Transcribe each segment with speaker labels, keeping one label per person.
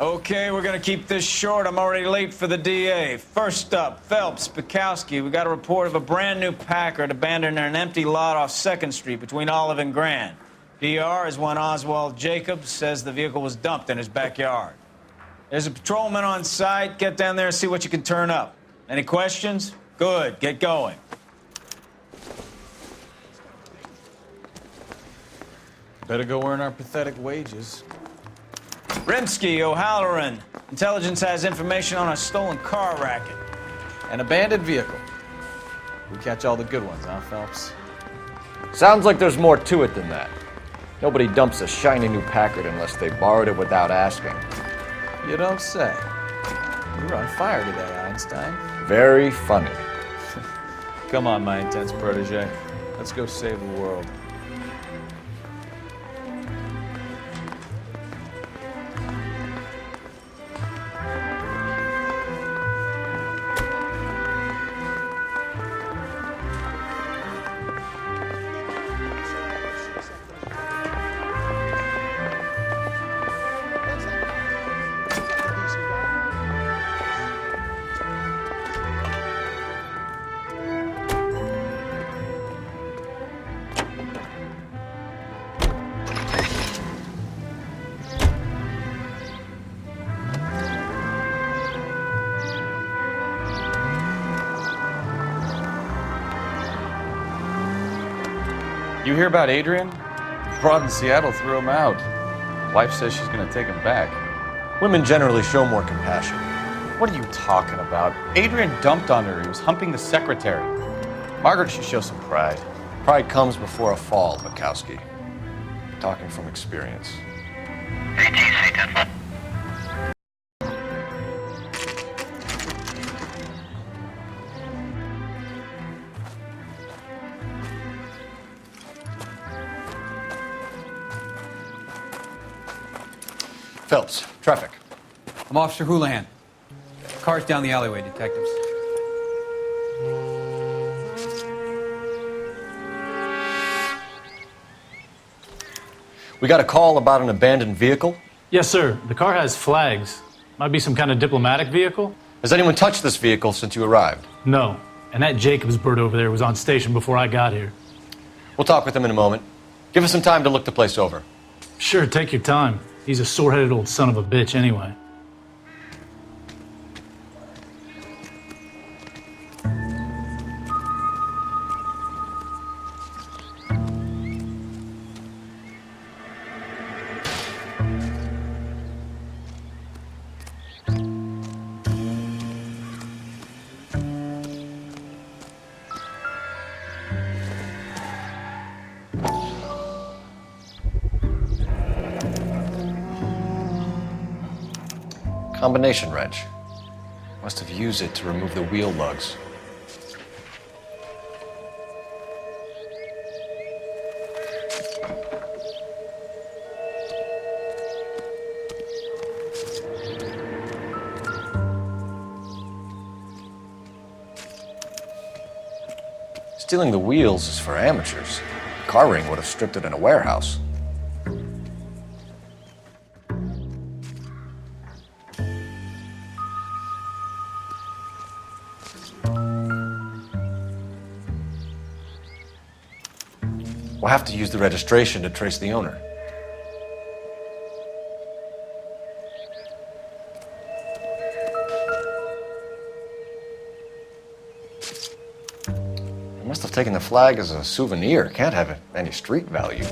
Speaker 1: Okay, we're gonna keep this short. I'm already late for the DA. First up, Phelps, Bukowski. We got a report of a brand new Packard abandoned in an empty lot off 2nd Street between Olive and Grand. DR is one Oswald Jacobs says the vehicle was dumped in his backyard. There's a patrolman on site. Get down there and see what you can turn up. Any questions? Good, get going.
Speaker 2: Better go earn our pathetic wages.
Speaker 1: Rimsky, O'Halloran. Intelligence has information on a stolen car racket.
Speaker 2: An abandoned vehicle. We catch all the good ones, huh, Phelps?
Speaker 3: Sounds like there's more to it than that. Nobody dumps a shiny new Packard unless they borrowed it without asking.
Speaker 2: You don't say. You're on fire today, Einstein.
Speaker 3: Very funny.
Speaker 2: Come on, my intense protege. Let's go save the world. You hear about Adrian? Broad in Seattle threw him out. Wife says she's gonna take him back.
Speaker 3: Women generally show more compassion.
Speaker 2: What are you talking about? Adrian dumped on her. He was humping the secretary. Margaret should show some pride.
Speaker 3: Pride comes before a fall, Bukowski. Talking from experience. Phelps, traffic.
Speaker 4: I'm Officer Houlihan. Car's down the alleyway, detectives.
Speaker 3: We got a call about an abandoned vehicle.
Speaker 5: Yes, sir. The car has flags. Might be some kind of diplomatic vehicle.
Speaker 3: Has anyone touched this vehicle since you arrived?
Speaker 5: No. And that Jacobs bird over there was on station before I got here.
Speaker 3: We'll talk with him in a moment. Give us some time to look the place over.
Speaker 5: Sure, take your time. He's a sore-headed old son of a bitch anyway.
Speaker 3: Combination wrench. Must have used it to remove the wheel lugs. Stealing the wheels is for amateurs. Car ring would have stripped it in a warehouse. We'll have to use the registration to trace the owner. They must have taken the flag as a souvenir. Can't have any street value.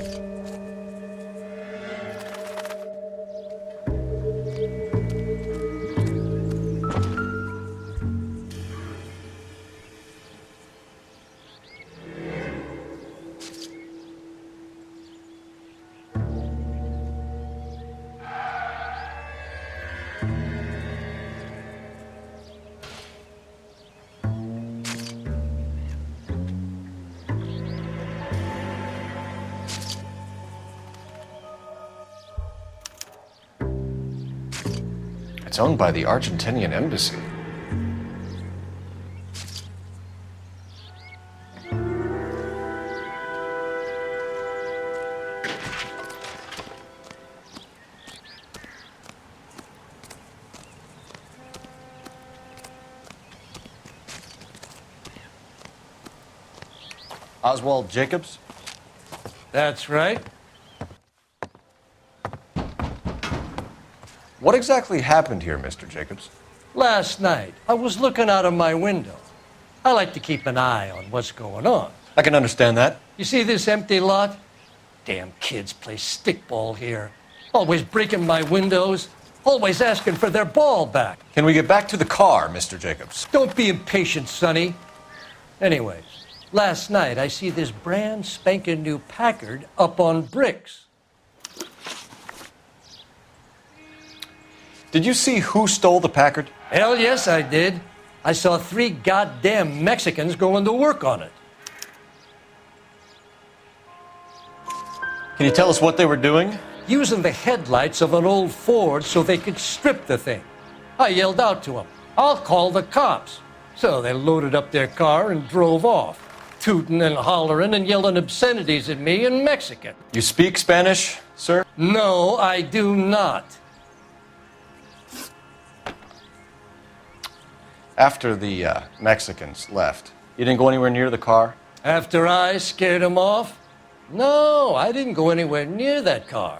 Speaker 3: It's owned by the Argentinian embassy. Oswald Jacobs?
Speaker 6: That's right.
Speaker 3: What exactly happened here, Mr. Jacobs?
Speaker 6: Last night, I was looking out of my window. I like to keep an eye on what's going on.
Speaker 3: I can understand that.
Speaker 6: You see this empty lot? Damn kids play stickball here. Always breaking my windows. Always asking for their ball back.
Speaker 3: Can we get back to the car, Mr. Jacobs?
Speaker 6: Don't be impatient, Sonny. Anyways, last night I see this brand spanking new Packard up on bricks.
Speaker 3: Did you see who stole the Packard?
Speaker 6: Hell yes, I did. I saw 3 goddamn Mexicans going to work on it.
Speaker 3: Can you tell us what they were doing?
Speaker 6: Using the headlights of an old Ford so they could strip the thing. I yelled out to them, "I'll call the cops." So they loaded up their car and drove off, tooting and hollering and yelling obscenities at me in Mexican.
Speaker 3: You speak Spanish, sir?
Speaker 6: No, I do not.
Speaker 3: After the Mexicans left, you didn't go anywhere near the car?
Speaker 6: After I scared them off? No, I didn't go anywhere near that car.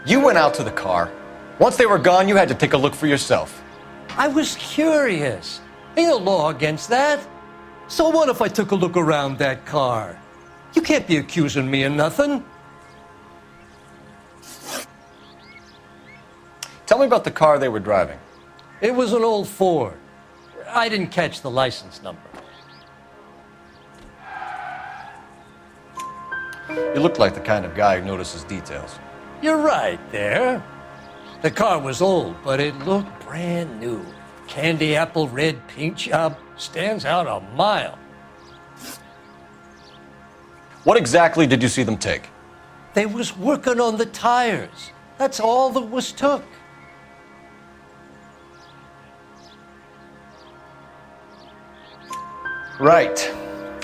Speaker 3: You went out to the car. Once they were gone, you had to take a look for yourself.
Speaker 6: I was curious. Ain't no law against that. So what if I took a look around that car? You can't be accusing me of nothing.
Speaker 3: Tell me about the car they were driving.
Speaker 6: It was an old Ford. I didn't catch the license number.
Speaker 3: You look like the kind of guy who notices details.
Speaker 6: You're right there. The car was old, but it looked brand new. Candy apple red paint job stands out a mile.
Speaker 3: What exactly did you see them take?
Speaker 6: They was working on the tires. That's all that was took.
Speaker 3: Right.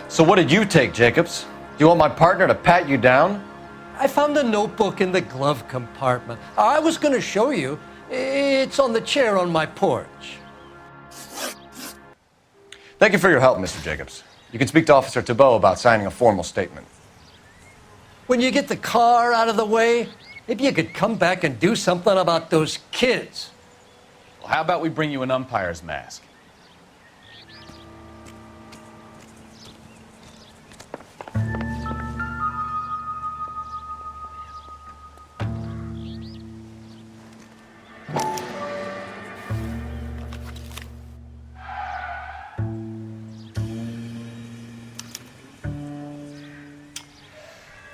Speaker 3: So what did you take, Jacobs? Do you want my partner to pat you down?
Speaker 6: I found a notebook in the glove compartment. I was going to show you. It's on the chair on my porch.
Speaker 3: Thank you for your help, Mr. Jacobs. You can speak to Officer Thibault about signing a formal statement.
Speaker 6: When you get the car out of the way, maybe you could come back and do something about those kids.
Speaker 2: Well, how about we bring you an umpire's mask?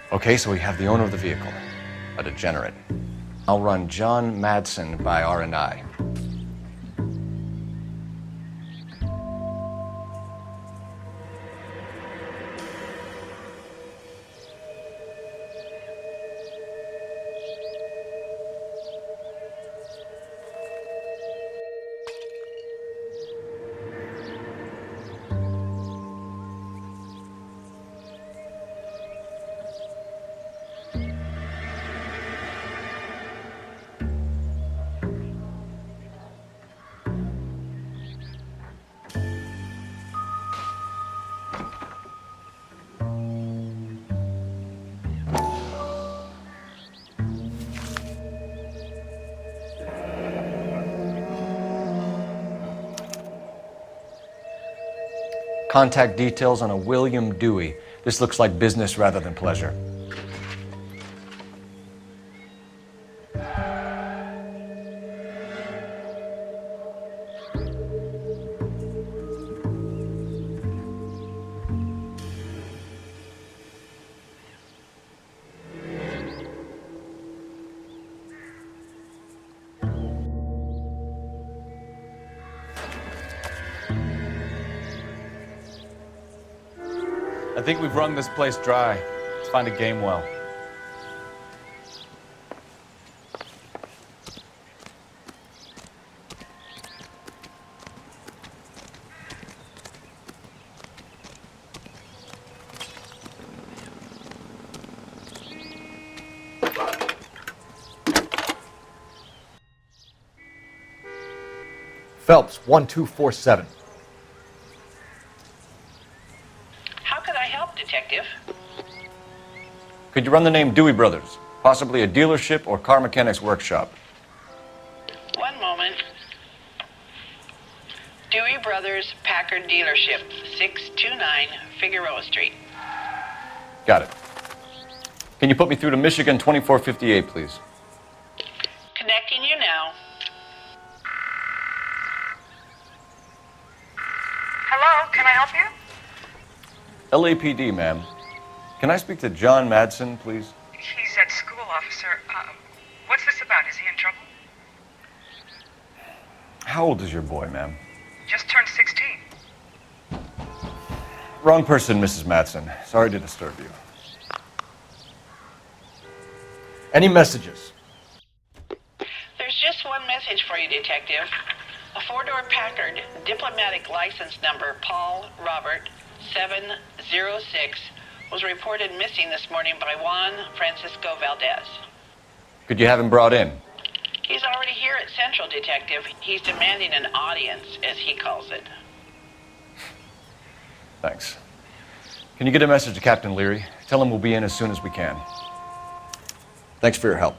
Speaker 3: Okay, so we have the owner of the vehicle, a degenerate. I'll run John Madsen by R&I. Contact details on a William Dewey. This looks like business rather than pleasure.
Speaker 2: I think we've wrung this place dry. Let's find a game well.
Speaker 3: Phelps, 1247.
Speaker 7: How could I help, Detective?
Speaker 3: Could you run the name Dewey Brothers? Possibly a dealership or car mechanics workshop.
Speaker 7: One moment. Dewey Brothers Packard Dealership, 629 Figueroa Street.
Speaker 3: Got it. Can you put me through to Michigan 2458, please?
Speaker 7: Connecting you now.
Speaker 8: Hello, can I help you?
Speaker 3: LAPD, ma'am. Can I speak to John Madsen, please?
Speaker 8: He's at school, officer. What's this about? Is he in trouble?
Speaker 3: How old is your boy, ma'am?
Speaker 8: Just turned 16.
Speaker 3: Wrong person, Mrs. Madsen. Sorry to disturb you. Any messages?
Speaker 7: There's just one message for you, Detective. A four-door Packard, diplomatic license number Paul Robert 706, was reported missing this morning by Juan Francisco Valdez.
Speaker 3: Could you have him brought in?
Speaker 7: He's already here at Central, Detective. He's demanding an audience, as he calls it.
Speaker 3: Thanks. Can you get a message to Captain Leary? Tell him we'll be in as soon as we can. Thanks for your help.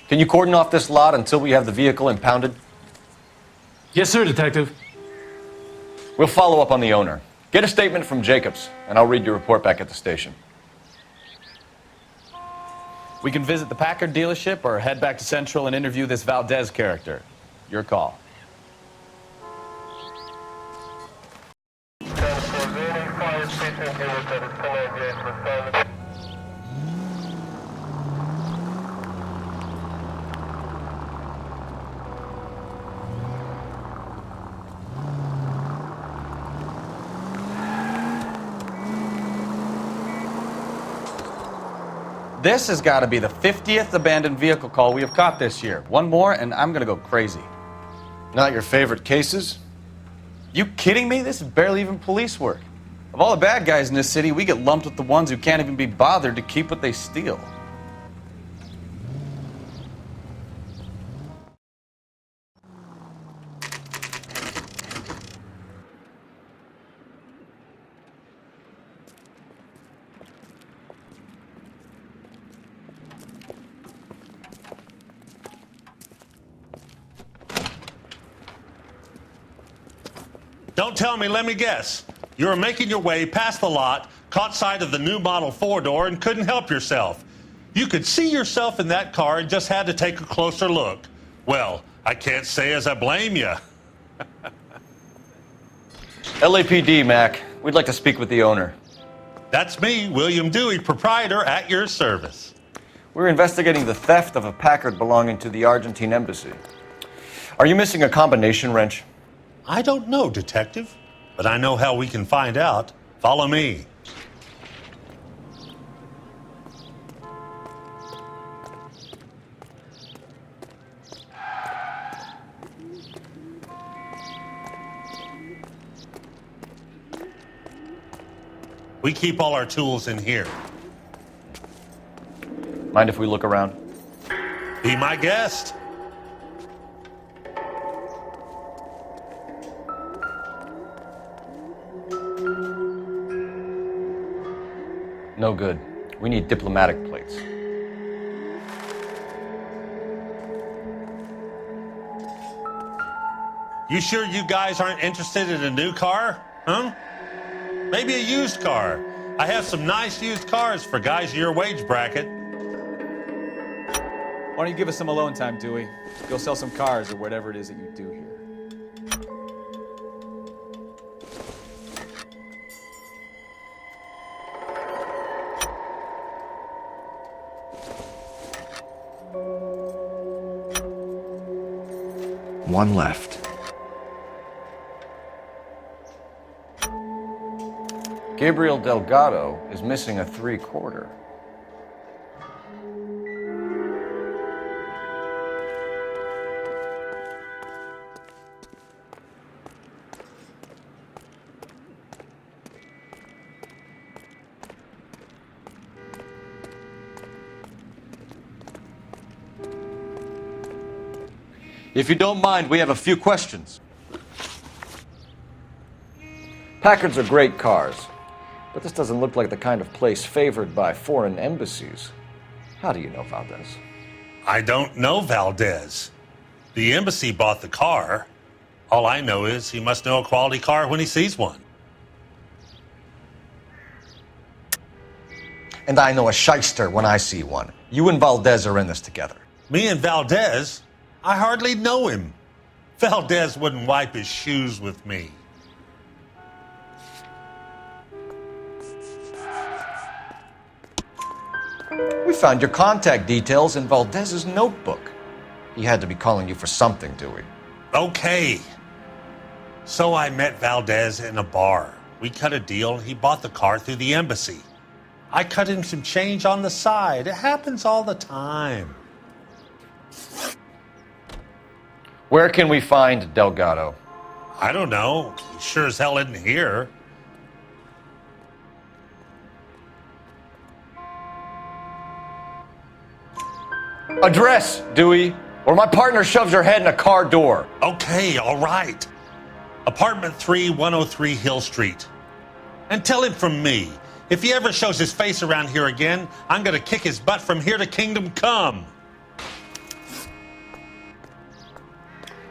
Speaker 3: Can you cordon off this lot until we have the vehicle impounded?
Speaker 5: Yes, sir, Detective.
Speaker 3: We'll follow up on the owner. Get a statement from Jacobs, and I'll read your report back at the station.
Speaker 2: We can visit the Packard dealership or head back to Central and interview this Valdez character. Your call. This has got to be the 50th abandoned vehicle call we have caught this year. One more, and I'm going to go crazy.
Speaker 3: Not your favorite cases?
Speaker 2: You kidding me? This is barely even police work. Of all the bad guys in this city, we get lumped with the ones who can't even be bothered to keep what they steal.
Speaker 9: Don't tell me, let me guess. You were making your way past the lot, caught sight of the new model four-door, and couldn't help yourself. You could see yourself in that car and just had to take a closer look. Well, I can't say as I blame you.
Speaker 3: LAPD, Mac. We'd like to speak with the owner.
Speaker 9: That's me, William Dewey, proprietor, at your service.
Speaker 3: We're investigating the theft of a Packard belonging to the Argentine embassy. Are you missing a combination wrench?
Speaker 9: I don't know, Detective, but I know how we can find out. Follow me. We keep all our tools in here.
Speaker 3: Mind if we look around?
Speaker 9: Be my guest.
Speaker 3: No good. We need diplomatic plates.
Speaker 9: You sure you guys aren't interested in a new car? Huh? Maybe a used car. I have some nice used cars for guys in your wage bracket.
Speaker 2: Why don't you give us some alone time, Dewey? Go sell some cars or whatever it is that you do here.
Speaker 3: One left. Gabriel Delgado is missing a 3/4. If you don't mind, we have a few questions. Packards are great cars, but this doesn't look like the kind of place favored by foreign embassies. How do you know Valdez?
Speaker 9: I don't know Valdez. The embassy bought the car. All I know is he must know a quality car when he sees one.
Speaker 3: And I know a shyster when I see one. You and Valdez are in this together.
Speaker 9: Me and Valdez? I hardly know him. Valdez wouldn't wipe his shoes with me.
Speaker 3: We found your contact details in Valdez's notebook. He had to be calling you for something, Dewey.
Speaker 9: Okay. So I met Valdez in a bar. We cut a deal and he bought the car through the embassy. I cut him some change on the side. It happens all the time.
Speaker 3: Where can we find Delgado?
Speaker 9: I don't know. He sure as hell isn't here.
Speaker 3: Address, Dewey, or my partner shoves her head in a car door.
Speaker 9: Okay, all right. Apartment 3, 103 Hill Street. And tell him from me, if he ever shows his face around here again, I'm gonna kick his butt from here to Kingdom Come.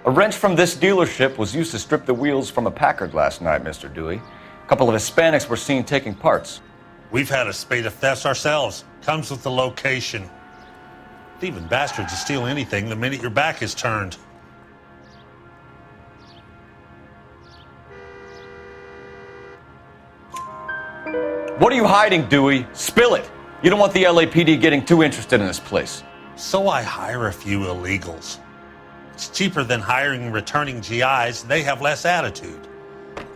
Speaker 3: A wrench from this dealership was used to strip the wheels from a Packard last night, Mr. Dewey. A couple of Hispanics were seen taking parts.
Speaker 9: We've had a spate of thefts ourselves. Comes with the location. Thieving bastards will steal anything the minute your back is turned.
Speaker 3: What are you hiding, Dewey? Spill it. You don't want the LAPD getting too interested in this place.
Speaker 9: So I hire a few illegals. It's cheaper than hiring returning GIs. They have less attitude.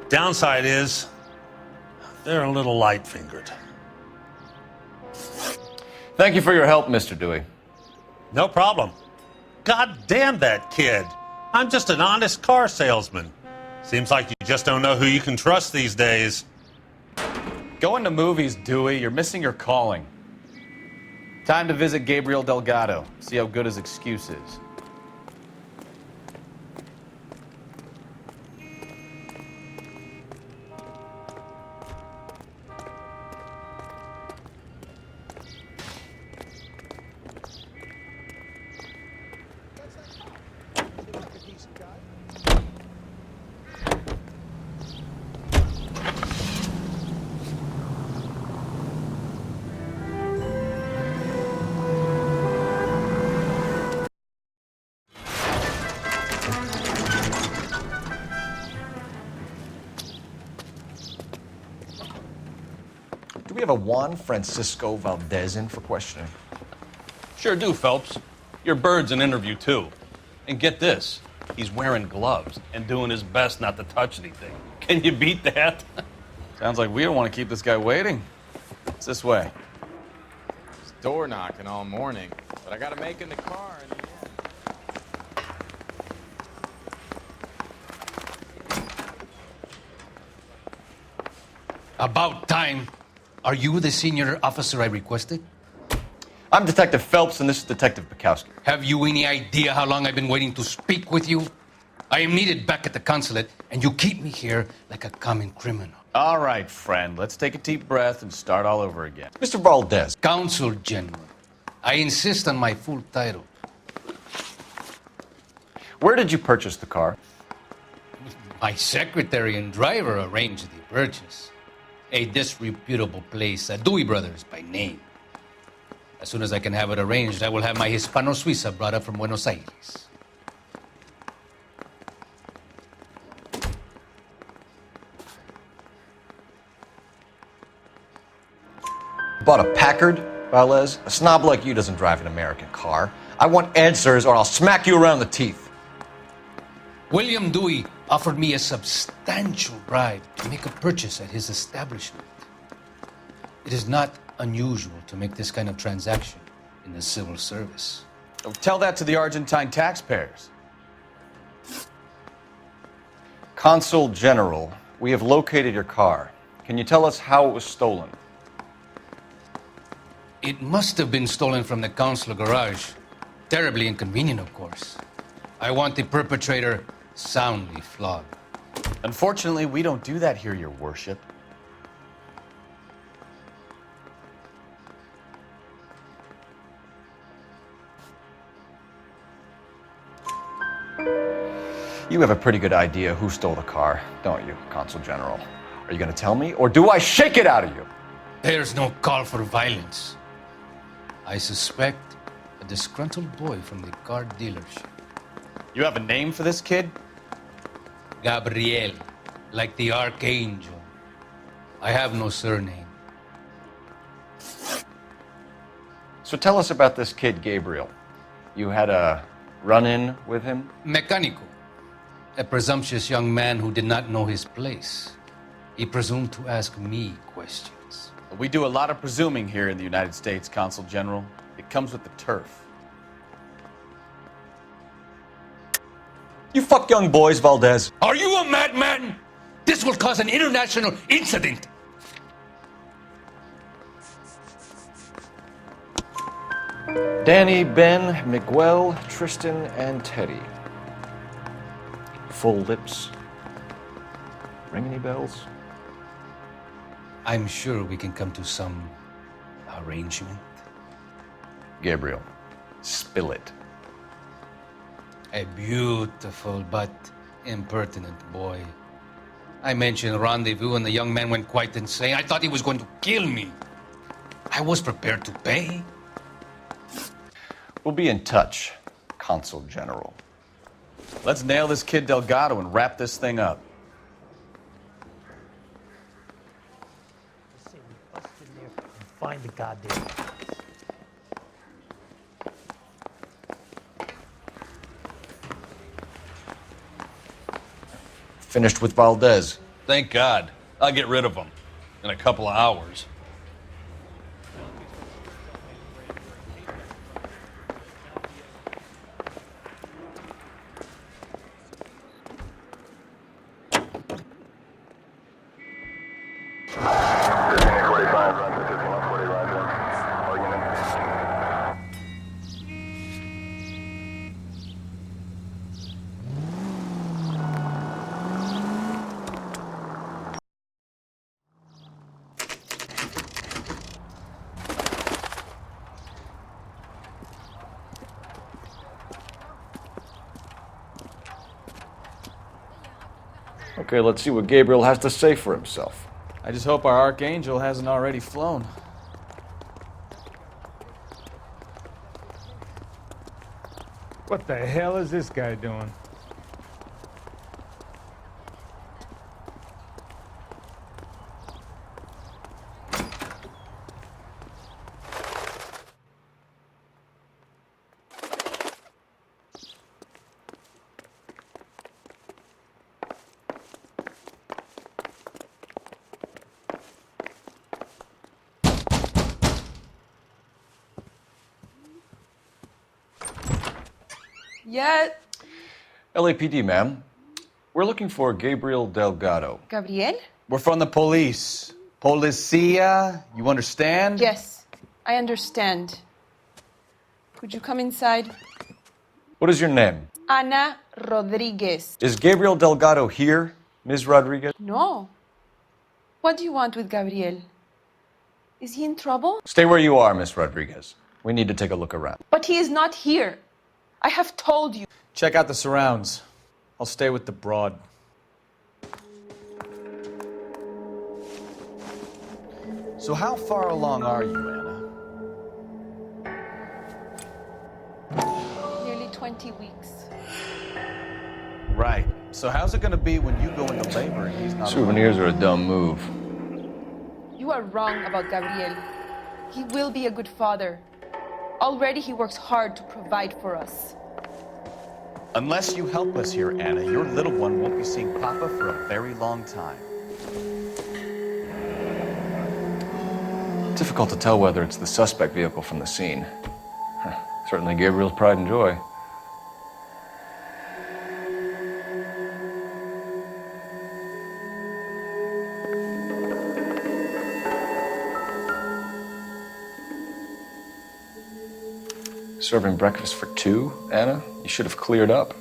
Speaker 9: Downside is, they're a little light-fingered.
Speaker 3: Thank you for your help, Mr. Dewey.
Speaker 9: No problem. God damn that kid. I'm just an honest car salesman. Seems like you just don't know who you can trust these days.
Speaker 2: Going to movies, Dewey. You're missing your calling. Time to visit Gabriel Delgado. See how good his excuse is.
Speaker 3: Do we have a Juan Francisco Valdez in for questioning?
Speaker 10: Sure do, Phelps. Your bird's an interview, too. And get this, he's wearing gloves and doing his best not to touch anything. Can you beat that?
Speaker 2: Sounds like we don't want to keep this guy waiting. It's this way.
Speaker 11: It's door knocking all morning, but I gotta make in the car in the end.
Speaker 12: About time. Are you the senior officer I requested?
Speaker 3: I'm Detective Phelps, and this is Detective Bukowski.
Speaker 12: Have you any idea how long I've been waiting to speak with you? I am needed back at the consulate, and you keep me here like a common criminal.
Speaker 2: All right, friend. Let's take a deep breath and start all over again.
Speaker 3: Mr. Valdez.
Speaker 12: Consul General. I insist on my full title.
Speaker 3: Where did you purchase the car?
Speaker 12: My secretary and driver arranged the purchase. A disreputable place, Dewey Brothers by name. As soon as I can have it arranged, I will have my Hispano Suiza brought up from Buenos Aires.
Speaker 3: Bought a Packard, Valdez? A snob like you doesn't drive an American car. I want answers or I'll smack you around the teeth.
Speaker 12: William Dewey offered me a substantial bribe to make a purchase at his establishment. It is not unusual to make this kind of transaction in the civil service.
Speaker 2: Tell that to the Argentine taxpayers.
Speaker 3: Consul General, we have located your car. Can you tell us how it was stolen?
Speaker 12: It must have been stolen from the consular garage. Terribly inconvenient, of course. I want the perpetrator soundly flogged.
Speaker 2: Unfortunately, we don't do that here, Your Worship.
Speaker 3: You have a pretty good idea who stole the car, don't you, Consul General? Are you going to tell me, or do I shake it out of you?
Speaker 12: There's no call for violence. I suspect a disgruntled boy from the car dealership.
Speaker 2: You have a name for this kid?
Speaker 12: Gabriel, like the archangel. I have no surname.
Speaker 3: So tell us about this kid, Gabriel. You had a run-in with him?
Speaker 12: Mecánico. A presumptuous young man who did not know his place. He presumed to ask me questions.
Speaker 2: We do a lot of presuming here in the United States, Consul General. It comes with the turf.
Speaker 3: You fuck young boys, Valdez.
Speaker 12: Are you a madman? This will cause an international incident.
Speaker 3: Danny, Ben, Miguel, Tristan, and Teddy. Full lips. Ring any bells?
Speaker 12: I'm sure we can come to some arrangement.
Speaker 3: Gabriel, spill it.
Speaker 12: A beautiful but impertinent boy. I mentioned rendezvous and the young man went quite insane. I thought he was going to kill me. I was prepared to pay.
Speaker 3: We'll be in touch, Consul General.
Speaker 2: Let's nail this kid Delgado and wrap this thing up.
Speaker 13: Find the goddamn.
Speaker 3: Finished with Valdez.
Speaker 10: Thank God. I'll get rid of him in a couple of hours.
Speaker 3: Okay, let's see what Gabriel has to say for himself.
Speaker 2: I just hope our archangel hasn't already flown.
Speaker 14: What the hell is this guy doing?
Speaker 15: Yeah.
Speaker 3: LAPD, ma'am. We're looking for Gabriel Delgado.
Speaker 15: Gabriel?
Speaker 2: We're from the police. Policia, you understand?
Speaker 15: Yes, I understand. Could you come inside?
Speaker 3: What is your name?
Speaker 15: Ana Rodriguez.
Speaker 3: Is Gabriel Delgado here, Ms. Rodriguez?
Speaker 15: No. What do you want with Gabriel? Is he in trouble?
Speaker 3: Stay where you are, Ms. Rodriguez. We need to take a look around.
Speaker 15: But he is not here. I have told you.
Speaker 2: Check out the surrounds. I'll stay with the broad. So how far along are you, Anna?
Speaker 15: Nearly 20 weeks.
Speaker 2: Right. So how's it gonna be when you go into labor and he's not
Speaker 3: Souvenirs are a dumb move.
Speaker 15: You are wrong about Gabriel. He will be a good father. Already he works hard to provide for us.
Speaker 2: Unless you help us here, Anna, your little one won't be seeing Papa for a very long time.
Speaker 3: Difficult to tell whether it's the suspect vehicle from the scene. Certainly Gabriel's pride and joy. Serving breakfast for two, Anna? You should have cleared up.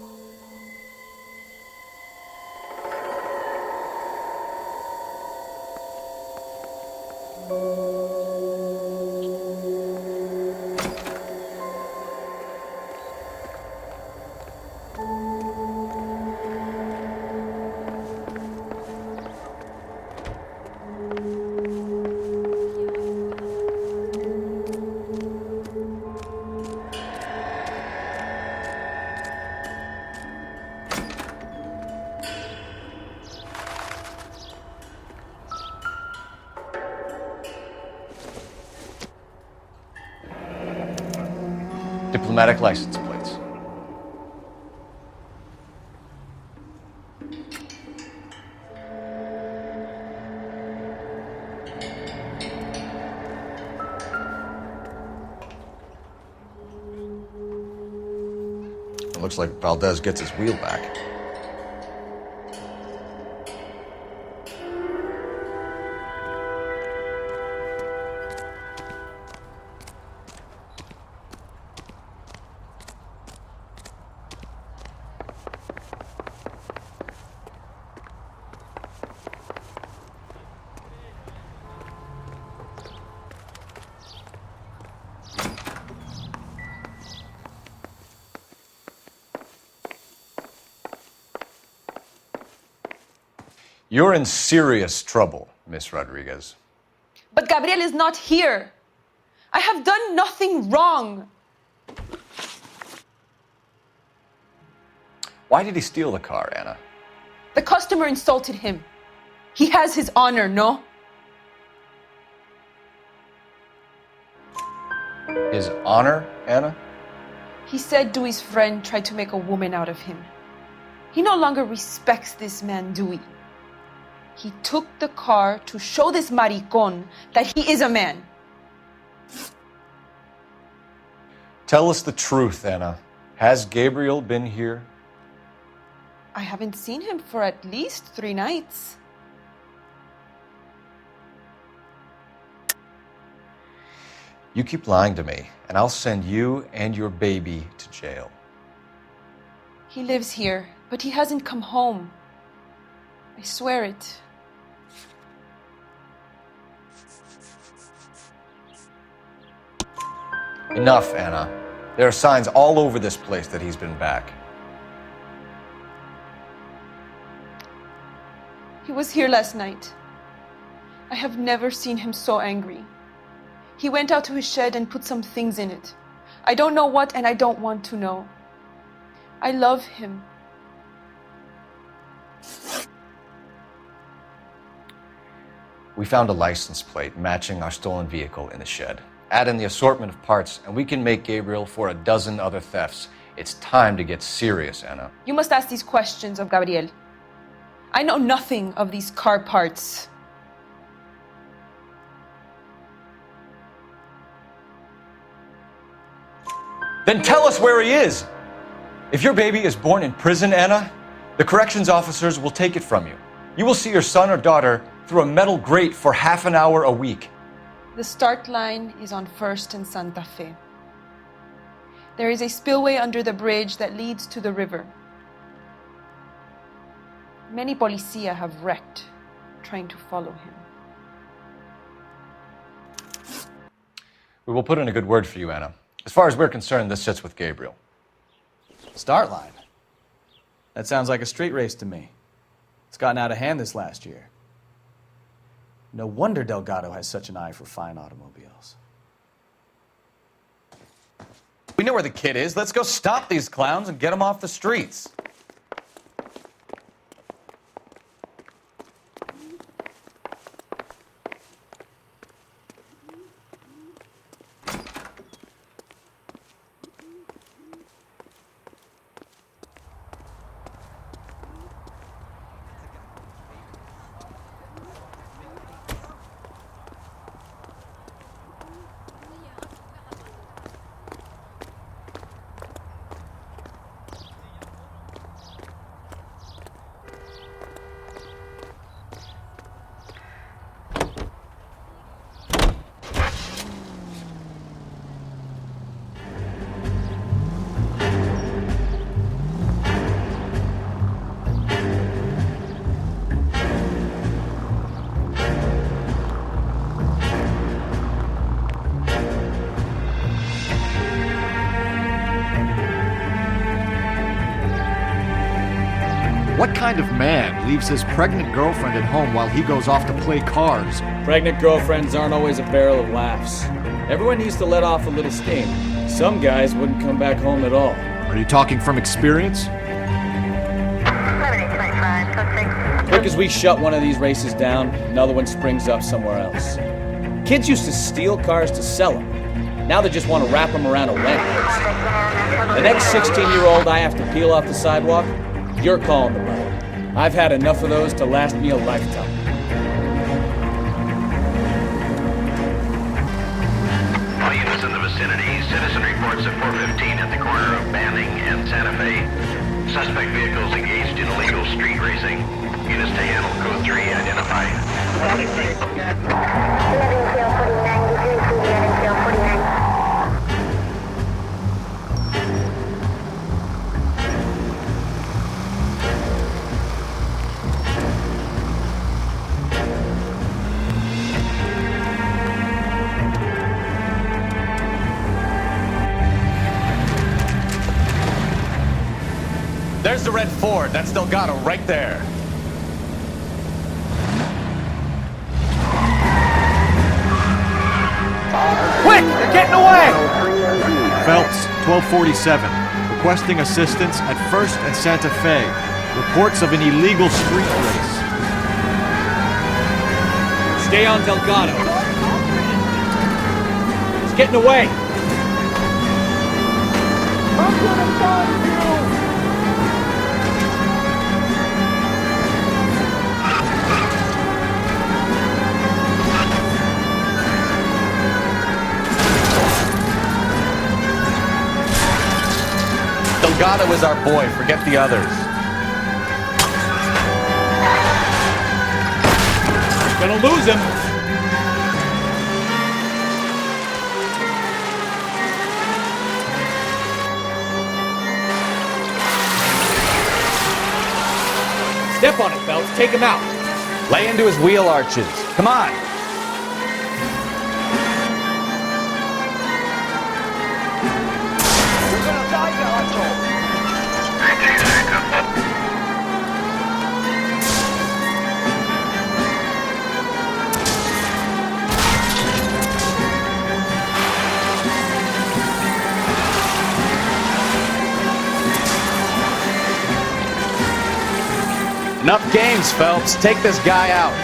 Speaker 3: Diplomatic license plates. It looks like Valdez gets his wheel back. You're in serious trouble, Miss Rodriguez.
Speaker 15: But Gabriel is not here. I have done nothing wrong.
Speaker 3: Why did he steal the car, Anna?
Speaker 15: The customer insulted him. He has his honor, no?
Speaker 3: His honor, Anna?
Speaker 15: He said Dewey's friend tried to make a woman out of him. He no longer respects this man, Dewey. He took the car to show this maricón that he is a man.
Speaker 3: Tell us the truth, Anna. Has Gabriel been here?
Speaker 15: I haven't seen him for at least 3 nights.
Speaker 3: You keep lying to me, and I'll send you and your baby to jail.
Speaker 15: He lives here, but he hasn't come home. I swear it.
Speaker 3: Enough, Anna. There are signs all over this place that he's been back.
Speaker 15: He was here last night. I have never seen him so angry. He went out to his shed and put some things in it. I don't know what, and I don't want to know. I love him.
Speaker 3: We found a license plate matching our stolen vehicle in the shed. Add in the assortment of parts, and we can make Gabriel for a dozen other thefts. It's time to get serious, Anna.
Speaker 15: You must ask these questions of Gabriel. I know nothing of these car parts.
Speaker 3: Then tell us where he is! If your baby is born in prison, Anna, the corrections officers will take it from you. You will see your son or daughter through a metal grate for half an hour a week.
Speaker 15: The start line is on 1st and Santa Fe. There is a spillway under the bridge that leads to the river. Many policia have wrecked trying to follow him.
Speaker 3: We will put in a good word for you, Anna. As far as we're concerned, this sits with Gabriel.
Speaker 2: Start line. That sounds like a street race to me. It's gotten out of hand this last year. No wonder Delgado has such an eye for fine automobiles. We know where the kid is. Let's go stop these clowns and get them off the streets.
Speaker 16: What kind of man leaves his pregnant girlfriend at home while he goes off to play cars?
Speaker 2: Pregnant girlfriends aren't always a barrel of laughs. Everyone needs to let off a little steam. Some guys wouldn't come back home at all.
Speaker 16: Are you talking from experience?
Speaker 2: Quick as we shut one of these races down, another one springs up somewhere else. Kids used to steal cars to sell them. Now they just want to wrap them around a rent house. The next 16-year-old I have to peel off the sidewalk, you're calling the brother. I've had enough of those to last me a lifetime.
Speaker 17: All units in the vicinity, citizen reports at 415 at the corner of Banning and Santa Fe. Suspect vehicles engaged in illegal street racing. Units to handle code 3 identified.
Speaker 2: There's the red Ford. That's Delgado right there.
Speaker 16: Quick! They're getting away! Phelps, 1247. Requesting assistance at 1st and Santa Fe. Reports of an illegal street race.
Speaker 4: Stay on Delgado. He's getting away.
Speaker 14: I'm gonna find you!
Speaker 2: Delgado is our boy. Forget the others.
Speaker 4: Gonna lose him. Step on it, Phelps. Take him out.
Speaker 2: Lay into his wheel arches. Come on. Enough games, Phelps. Take this guy out.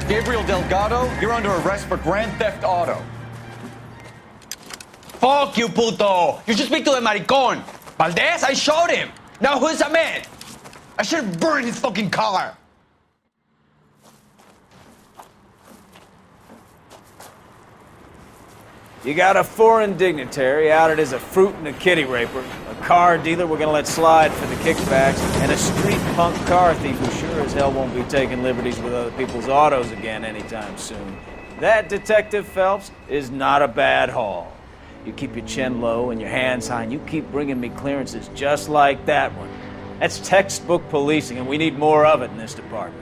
Speaker 2: Gabriel Delgado, you're under arrest for Grand Theft Auto.
Speaker 18: Fuck you, puto! You should speak to the maricón. Valdez, I showed him. Now who's the man? I should have burned his fucking car.
Speaker 1: You got a foreign dignitary outed as a fruit and a kitty raper, a car dealer we're gonna let slide for the kickbacks, and a street punk car thief who sure as hell won't be taking liberties with other people's autos again anytime soon. That, Detective Phelps, is not a bad haul. You keep your chin low and your hands high, and you keep bringing me clearances just like that one. That's textbook policing, and we need more of it in this department.